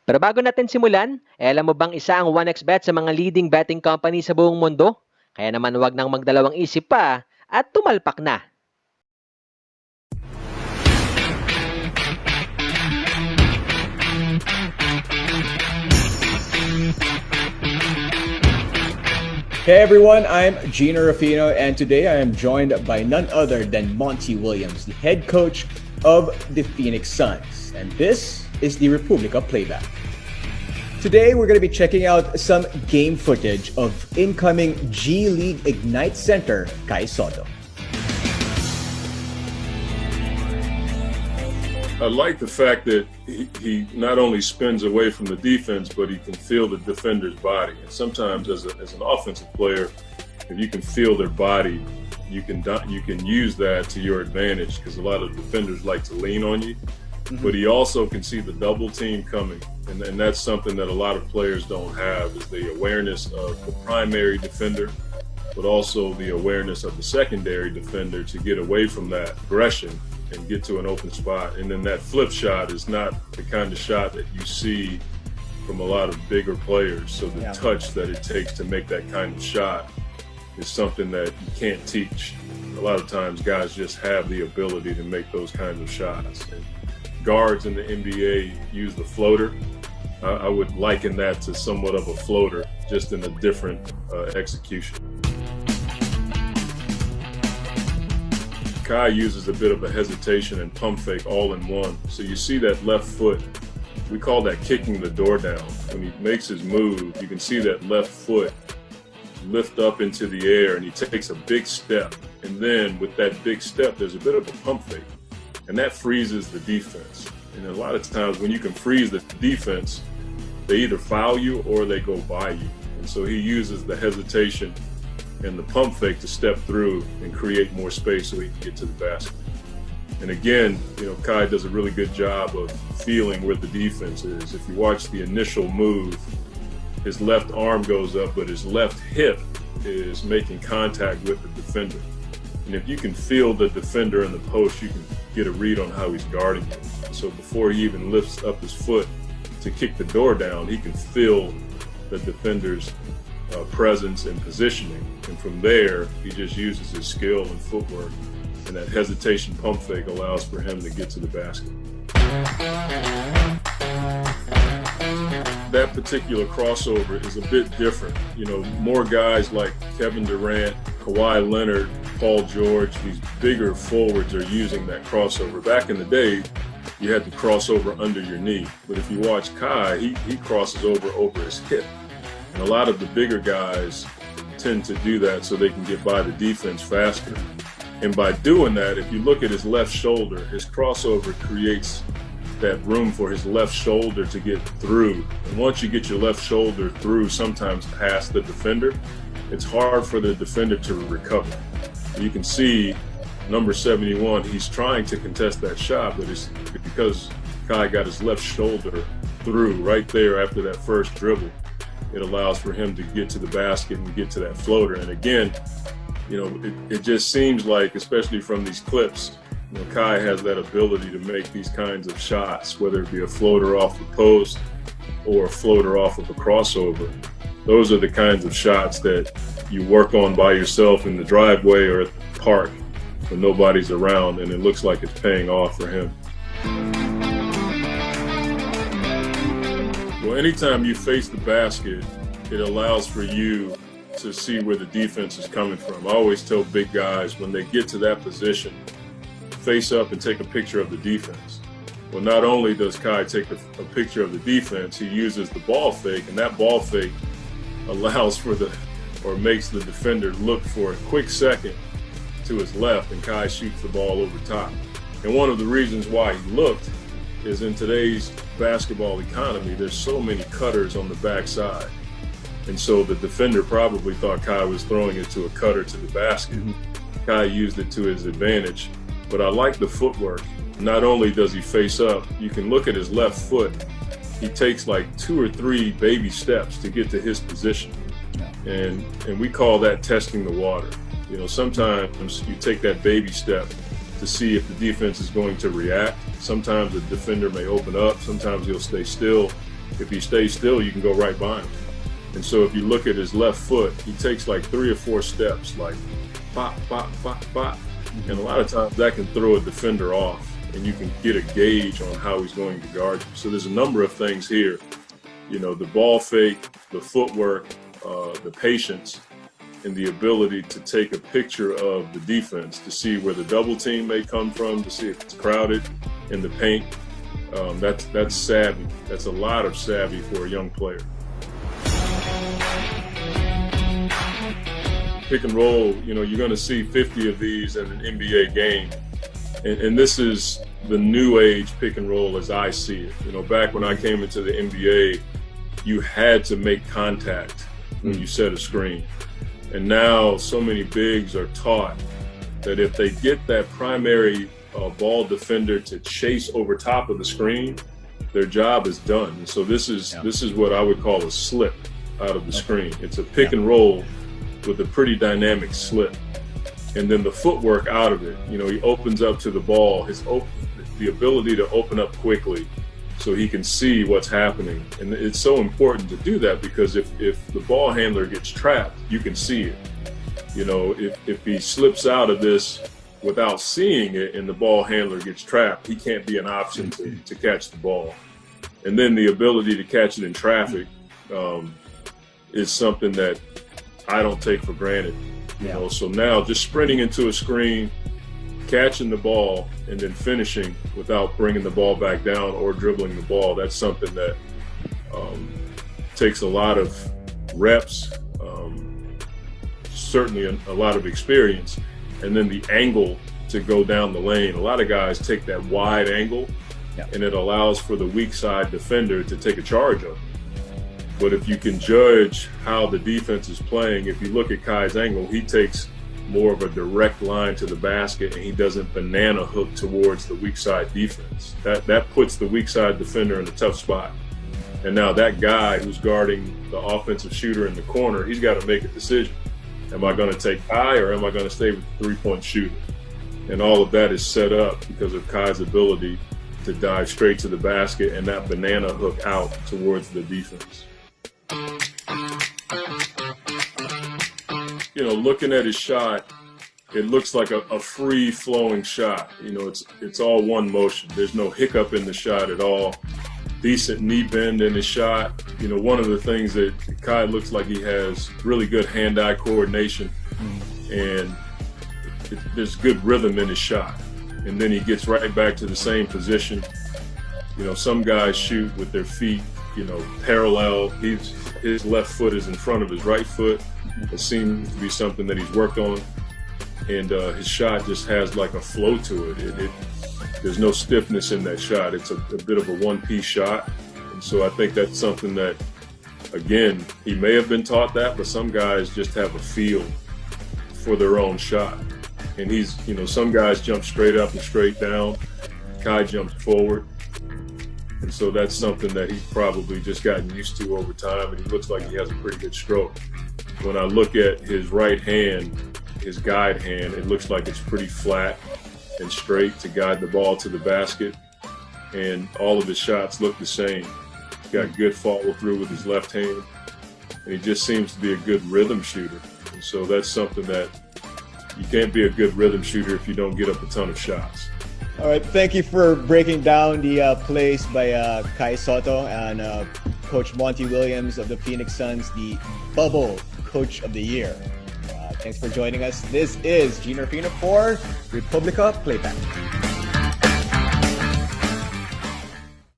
Pero bago natin simulan, alam mo bang isa ang 1xBet sa mga leading betting company sa buong mundo? Kaya naman huwag nang magdalawang isip pa at tumalpak na. Hey everyone, I'm Gino Rufino, and today I am joined by none other than Monty Williams, the head coach of the Phoenix Suns. And this is the Republica Playback. Today we're going to be checking out some game footage of incoming G League Ignite center Kai Sotto. I like the fact that he not only spins away from the defense, but he can feel the defender's body. And sometimes as an offensive player, if you can feel their body, you can use that to your advantage, because a lot of defenders like to lean on you. Mm-hmm. But he also can see the double team coming. And that's something that a lot of players don't have, is the awareness of the primary defender, but also the awareness of the secondary defender to get away from that aggression and get to an open spot. And then that flip shot is not the kind of shot that you see from a lot of bigger players. So the touch that it takes to make that kind of shot is something that you can't teach. A lot of times guys just have the ability to make those kinds of shots. And guards in the NBA use the floater. I would liken that to somewhat of a floater, just in a different execution. Kai uses a bit of a hesitation and pump fake all in one. So you see that left foot, we call that kicking the door down. When he makes his move, you can see that left foot lift up into the air, and he takes a big step. And then with that big step, there's a bit of a pump fake, and that freezes the defense. And a lot of times when you can freeze the defense, they either foul you or they go by you. And so he uses the hesitation and the pump fake to step through and create more space so he can get to the basket. And again, Kai does a really good job of feeling where the defense is. If you watch the initial move, his left arm goes up, but his left hip is making contact with the defender. And if you can feel the defender in the post, you can get a read on how he's guarding him. So before he even lifts up his foot to kick the door down, he can feel the defender's presence and positioning. And from there, he just uses his skill and footwork, and that hesitation pump fake allows for him to get to the basket. That particular crossover is a bit different. More guys like Kevin Durant, Kawhi Leonard, Paul George, these bigger forwards are using that crossover. Back in the day, you had to cross over under your knee. But if you watch Kai, he crosses over his hip. And a lot of the bigger guys tend to do that so they can get by the defense faster. And by doing that, if you look at his left shoulder, his crossover creates that room for his left shoulder to get through. And once you get your left shoulder through, sometimes past the defender, it's hard for the defender to recover. You can see number 71, he's trying to contest that shot, but it's because Kai got his left shoulder through right there after that first dribble. It allows for him to get to the basket and get to that floater. And again, it just seems like, especially from these clips, Kai has that ability to make these kinds of shots, whether it be a floater off the post or a floater off of a crossover. Those are the kinds of shots that you work on by yourself in the driveway or at the park when nobody's around, and it looks like it's paying off for him. Well, anytime you face the basket, it allows for you to see where the defense is coming from. I always tell big guys, when they get to that position, face up and take a picture of the defense. Well, not only does Kai take a picture of the defense, he uses the ball fake, and that ball fake allows for makes the defender look for a quick second to his left, and Kai shoots the ball over top. And one of the reasons why he looked is, in today's basketball economy, there's so many cutters on the backside. And so the defender probably thought Kai was throwing it to a cutter to the basket. Mm-hmm. Kai used it to his advantage. But I like the footwork. Not only does he face up, you can look at his left foot. He takes like 2 or 3 baby steps to get to his position. And we call that testing the water. Sometimes you take that baby step to see if the defense is going to react. Sometimes the defender may open up, sometimes he'll stay still. If he stays still, you can go right by him. And so if you look at his left foot, he takes like 3 or 4 steps, like pop, pop, pop, pop. And a lot of times that can throw a defender off, and you can get a gauge on how he's going to guard you. So there's a number of things here, you know, the ball fake, the footwork, the patience, and the ability to take a picture of the defense to see where the double team may come from, to see if it's crowded in the paint. That's savvy. That's a lot of savvy for a young player. Pick and roll, you know, you're going to see 50 of these in an NBA game. And this is the new age pick and roll as I see it. You know, back when I came into the NBA, you had to make contact when you set a screen. And now so many bigs are taught that if they get that primary ball defender to chase over top of the screen, their job is done. And so this is what I would call a slip out of the screen. It's a pick and roll with a pretty dynamic slip. And then the footwork out of it, you know, he opens up to the ball, the ability to open up quickly so he can see what's happening. And it's so important to do that because if the ball handler gets trapped, you can see it. You know, if he slips out of this without seeing it and the ball handler gets trapped, he can't be an option to catch the ball. And then the ability to catch it in traffic is something that I don't take for granted. You know, so now just sprinting into a screen, catching the ball, and then finishing without bringing the ball back down or dribbling the ball, that's something that takes a lot of reps, certainly a lot of experience, and then the angle to go down the lane. A lot of guys take that wide angle, and it allows for the weak side defender to take a charge of it. But if you can judge how the defense is playing, if you look at Kai's angle, he takes more of a direct line to the basket and he doesn't banana hook towards the weak side defense. That puts the weak side defender in a tough spot. And now that guy who's guarding the offensive shooter in the corner, he's got to make a decision. Am I going to take Kai or am I going to stay with the three-point shooter? And all of that is set up because of Kai's ability to dive straight to the basket and that banana hook out towards the defense. You know, looking at his shot, it looks like a free-flowing shot. You know, it's all one motion. There's no hiccup in the shot at all. Decent knee bend in his shot. You know, one of the things that Kai looks like he has really good hand-eye coordination, and there's good rhythm in his shot. And then he gets right back to the same position. You know, some guys shoot with their feet, you know, parallel. His left foot is in front of his right foot. It seems to be something that he's worked on. And his shot just has like a flow to it. There's no stiffness in that shot. It's a bit of a one-piece shot. And so I think that's something that, again, he may have been taught that, but some guys just have a feel for their own shot. And he's, you know, some guys jump straight up and straight down. Kai jumps forward. And so that's something that he's probably just gotten used to over time, and he looks like he has a pretty good stroke. When I look at his right hand, his guide hand, it looks like it's pretty flat and straight to guide the ball to the basket, and all of his shots look the same. He's got good follow through with his left hand, and he just seems to be a good rhythm shooter. And so that's something that you can't be a good rhythm shooter if you don't get up a ton of shots. All right, thank you for breaking down the plays by Kai Sotto and Coach Monty Williams of the Phoenix Suns, the Bubble Coach of the Year. Thanks for joining us. This is Gino Rufino for Republica Playback.